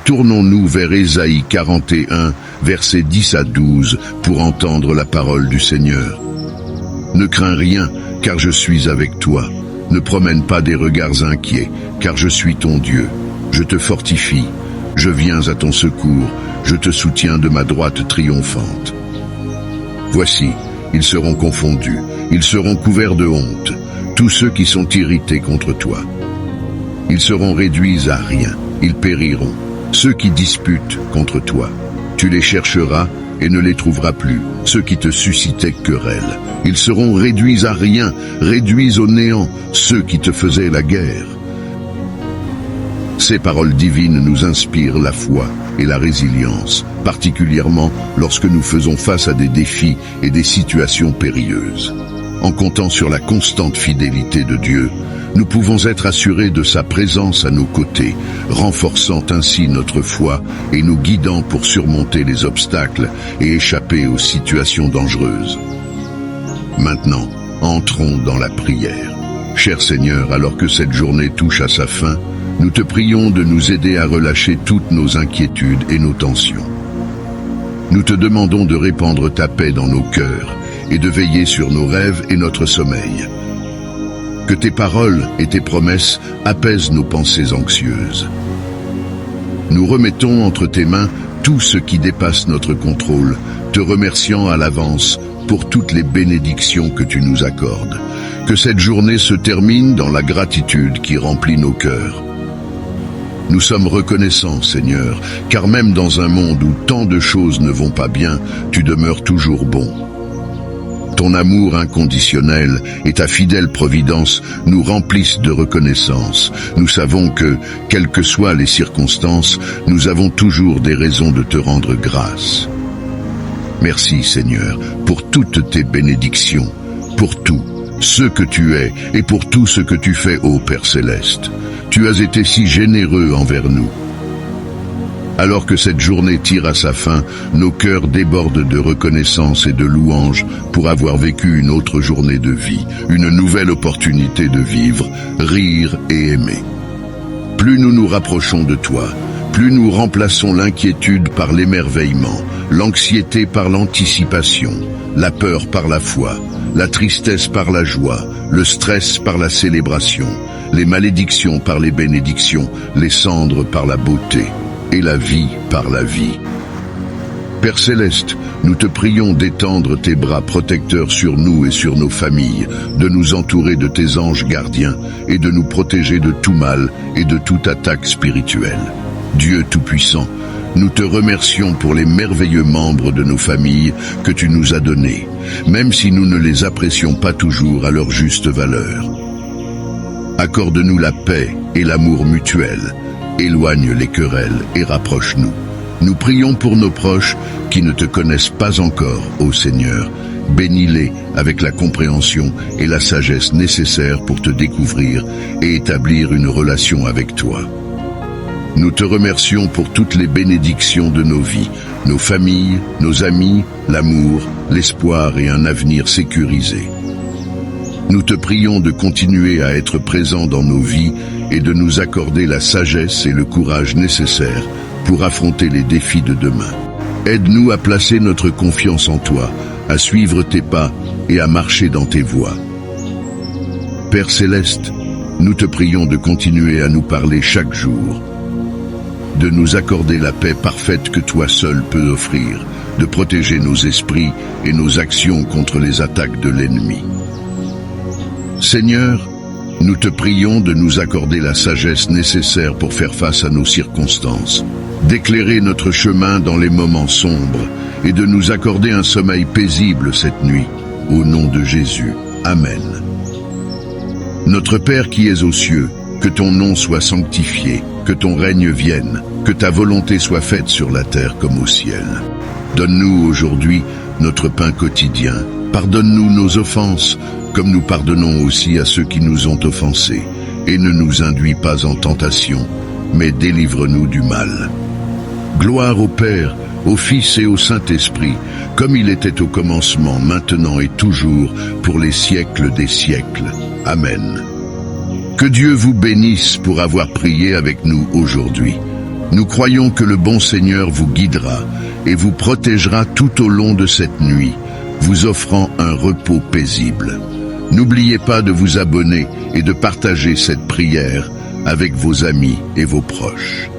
Tournons-nous vers Ésaïe 41, versets 10 à 12, pour entendre la parole du Seigneur. Ne crains rien, car je suis avec toi. Ne promène pas des regards inquiets, car je suis ton Dieu. Je te fortifie, je viens à ton secours, je te soutiens de ma droite triomphante. Voici, ils seront confondus, ils seront couverts de honte, tous ceux qui sont irrités contre toi. Ils seront réduits à rien, ils périront, ceux qui disputent contre toi. Tu les chercheras et ne les trouveras plus, ceux qui te suscitaient querelle. Ils seront réduits à rien, réduits au néant, ceux qui te faisaient la guerre. Ces paroles divines nous inspirent la foi et la résilience, particulièrement lorsque nous faisons face à des défis et des situations périlleuses. En comptant sur la constante fidélité de Dieu, nous pouvons être assurés de sa présence à nos côtés, renforçant ainsi notre foi et nous guidant pour surmonter les obstacles et échapper aux situations dangereuses. Maintenant, entrons dans la prière. Cher Seigneur, alors que cette journée touche à sa fin, nous te prions de nous aider à relâcher toutes nos inquiétudes et nos tensions. Nous te demandons de répandre ta paix dans nos cœurs et de veiller sur nos rêves et notre sommeil. Que tes paroles et tes promesses apaisent nos pensées anxieuses. Nous remettons entre tes mains tout ce qui dépasse notre contrôle, te remerciant à l'avance pour toutes les bénédictions que tu nous accordes. Que cette journée se termine dans la gratitude qui remplit nos cœurs. Nous sommes reconnaissants, Seigneur, car même dans un monde où tant de choses ne vont pas bien, tu demeures toujours bon. Ton amour inconditionnel et ta fidèle providence nous remplissent de reconnaissance. Nous savons que, quelles que soient les circonstances, nous avons toujours des raisons de te rendre grâce. Merci, Seigneur, pour toutes tes bénédictions, pour tout ce que tu es et pour tout ce que tu fais, ô Père Céleste. Tu as été si généreux envers nous. Alors que cette journée tire à sa fin, nos cœurs débordent de reconnaissance et de louange pour avoir vécu une autre journée de vie, une nouvelle opportunité de vivre, rire et aimer. Plus nous nous rapprochons de toi, plus nous remplaçons l'inquiétude par l'émerveillement, l'anxiété par l'anticipation, la peur par la foi, la tristesse par la joie, le stress par la célébration, les malédictions par les bénédictions, les cendres par la beauté et la vie par la vie. Père Céleste, nous te prions d'étendre tes bras protecteurs sur nous et sur nos familles, de nous entourer de tes anges gardiens et de nous protéger de tout mal et de toute attaque spirituelle. Dieu Tout-Puissant, nous te remercions pour les merveilleux membres de nos familles que tu nous as donnés, même si nous ne les apprécions pas toujours à leur juste valeur. Accorde-nous la paix et l'amour mutuel, éloigne les querelles et rapproche-nous. Nous prions pour nos proches qui ne te connaissent pas encore, ô Seigneur. Bénis-les avec la compréhension et la sagesse nécessaires pour te découvrir et établir une relation avec toi. Nous te remercions pour toutes les bénédictions de nos vies, nos familles, nos amis, l'amour, l'espoir et un avenir sécurisé. Nous te prions de continuer à être présent dans nos vies et de nous accorder la sagesse et le courage nécessaires pour affronter les défis de demain. Aide-nous à placer notre confiance en toi, à suivre tes pas et à marcher dans tes voies. Père Céleste, nous te prions de continuer à nous parler chaque jour, de nous accorder la paix parfaite que toi seul peux offrir, de protéger nos esprits et nos actions contre les attaques de l'ennemi. Seigneur, nous te prions de nous accorder la sagesse nécessaire pour faire face à nos circonstances, d'éclairer notre chemin dans les moments sombres et de nous accorder un sommeil paisible cette nuit. Au nom de Jésus. Amen. Notre Père qui es aux cieux, que ton nom soit sanctifié, que ton règne vienne, que ta volonté soit faite sur la terre comme au ciel. Donne-nous aujourd'hui notre pain quotidien. Pardonne-nous nos offenses, comme nous pardonnons aussi à ceux qui nous ont offensés. Et ne nous induis pas en tentation, mais délivre-nous du mal. Gloire au Père, au Fils et au Saint-Esprit, comme il était au commencement, maintenant et toujours, pour les siècles des siècles. Amen. Que Dieu vous bénisse pour avoir prié avec nous aujourd'hui. Nous croyons que le bon Seigneur vous guidera et vous protégera tout au long de cette nuit, vous offrant un repos paisible. N'oubliez pas de vous abonner et de partager cette prière avec vos amis et vos proches.